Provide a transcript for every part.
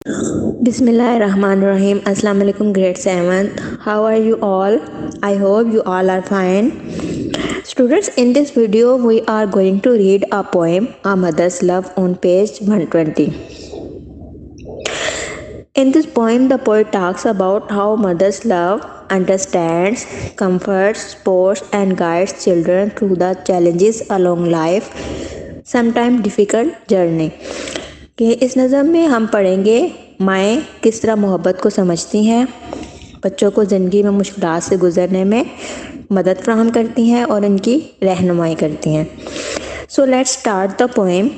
Bismillahirrahmanirrahim. Assalamu alaikum, grade 7th. How are you all? I hope you all are fine. Students, in this video we are going to read a poem, A Mother's Love, on page 120. In this poem, the poet talks about how mother's love understands, comforts, supports and guides children through the challenges along life, sometimes difficult journey. कि इस नज़म में हम पढ़ेंगे माएँ किस तरह मोहब्बत को समझती हैं, बच्चों को ज़िंदगी में मुश्किलात से गुज़रने में मदद फ्राहम करती हैं और इनकी रहनुमाई करती हैं. So let's start the poem.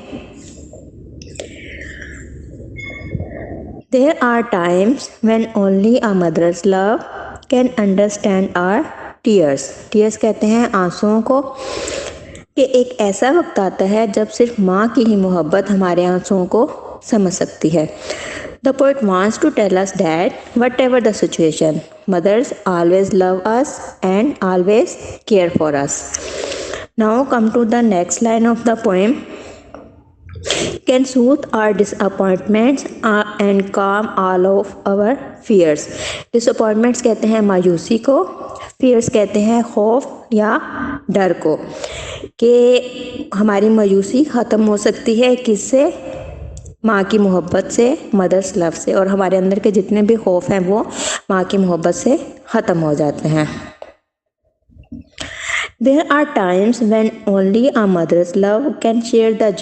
There are times when only a mother's love can understand our tears. Tears कहते हैं आंसुओं को. कि एक ऐसा वक्त आता है जब सिर्फ माँ की ही मोहब्बत हमारे आंसुओं को समझ सकती है. The poet wants to tell us that whatever the situation, mothers always love us and always care for us. Now come to the next line of the poem. Can soothe our disappointments and calm all of our fears. Disappointments कहते हैं मायूसी को, fears कहते हैं खौफ या डर को. कि हमारी मायूसी ख़त्म हो सकती है किससे? माँ की मोहब्बत से, मदर्स लव से, और हमारे अंदर के जितने भी खौफ हैं वो माँ की मोहब्बत से ख़त्म हो जाते हैं. There are times when only a mother's love can share the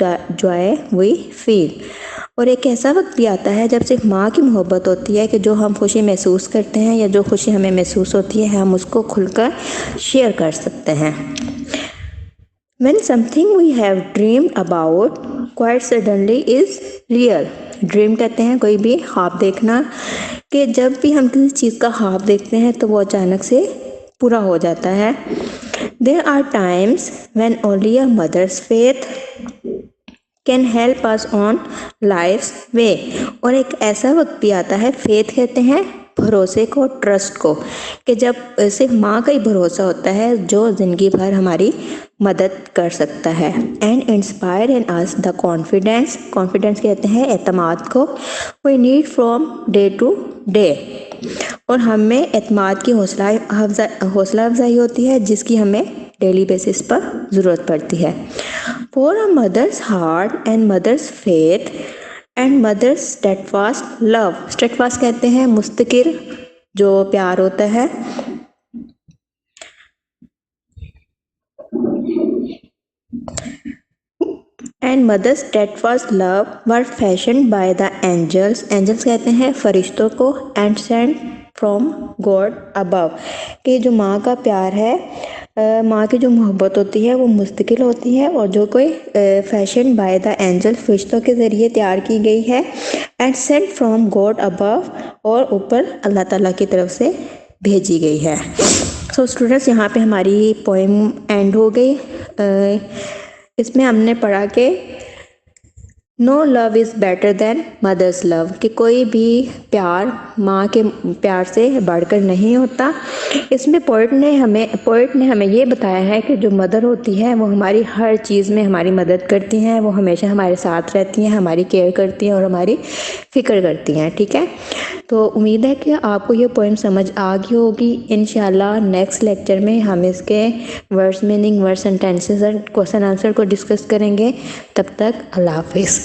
joy we feel. और एक ऐसा वक्त भी आता है जब सिर्फ माँ की मोहब्बत होती है कि जो हम खुशी महसूस करते हैं या जो खुशी हमें महसूस होती है हम उसको खुलकर शेयर कर सकते हैं. When something we have dreamed about quite suddenly is real. Dream कहते हैं कोई भी ख्वाब देखना, कि जब भी हम किसी चीज़ का ख्वाब देखते हैं तो वो अचानक से पूरा हो जाता है. There are times when only a mother's faith can help us on life's way. और एक ऐसा वक्त भी आता है, फेथ कहते हैं भरोसे को, ट्रस्ट को, कि जब सिर्फ माँ का ही भरोसा होता है जो ज़िंदगी भर हमारी मदद कर सकता है. And inspire in us the confidence. Confidence कहते हैं एतमाद को. We need from day to day. और हमें एतमाद की हौसला अफजाई होती है जिसकी हमें डेली बेसिस पर ज़रूरत पड़ती है. For a mother's heart and mother's faith and mother's steadfast love. Steadfast कहते हैं मुस्तकिर जो प्यार होता है. And mother's steadfast love were fashion by the angels. Angels कहते हैं फरिश्तों को. And sent from God above. कि जो माँ का प्यार है, माँ की जो मोहब्बत होती है वो मुस्तकिल होती है और जो कोई फैशन बाय द एंजल फरिश्तों के ज़रिए तैयार की गई है. And sent from God above, और ऊपर अल्लाह ताला की तरफ से भेजी गई है. सो स्टूडेंट्स, यहाँ पे हमारी पोएम एंड हो गई. इसमें हमने पढ़ा कि no love is better than mother's love. कि कोई भी प्यार माँ के प्यार से बढ़कर नहीं होता. इसमें पोइट ने हमें ये बताया है कि जो मदर होती है वो हमारी हर चीज़ में हमारी मदद करती हैं. वो हमेशा हमारे साथ रहती हैं, हमारी केयर करती हैं और हमारी फ़िक्र करती हैं. ठीक है, तो उम्मीद है कि आपको ये पोएम समझ आ गई होगी. इंशाल्लाह नेक्स्ट लेक्चर में हम इसके वर्ड्स मीनिंग, वर्ड सेंटेंसेस और क्वेश्चन आंसर को डिस्कस करेंगे. तब तक अल्लाह हाफिज़.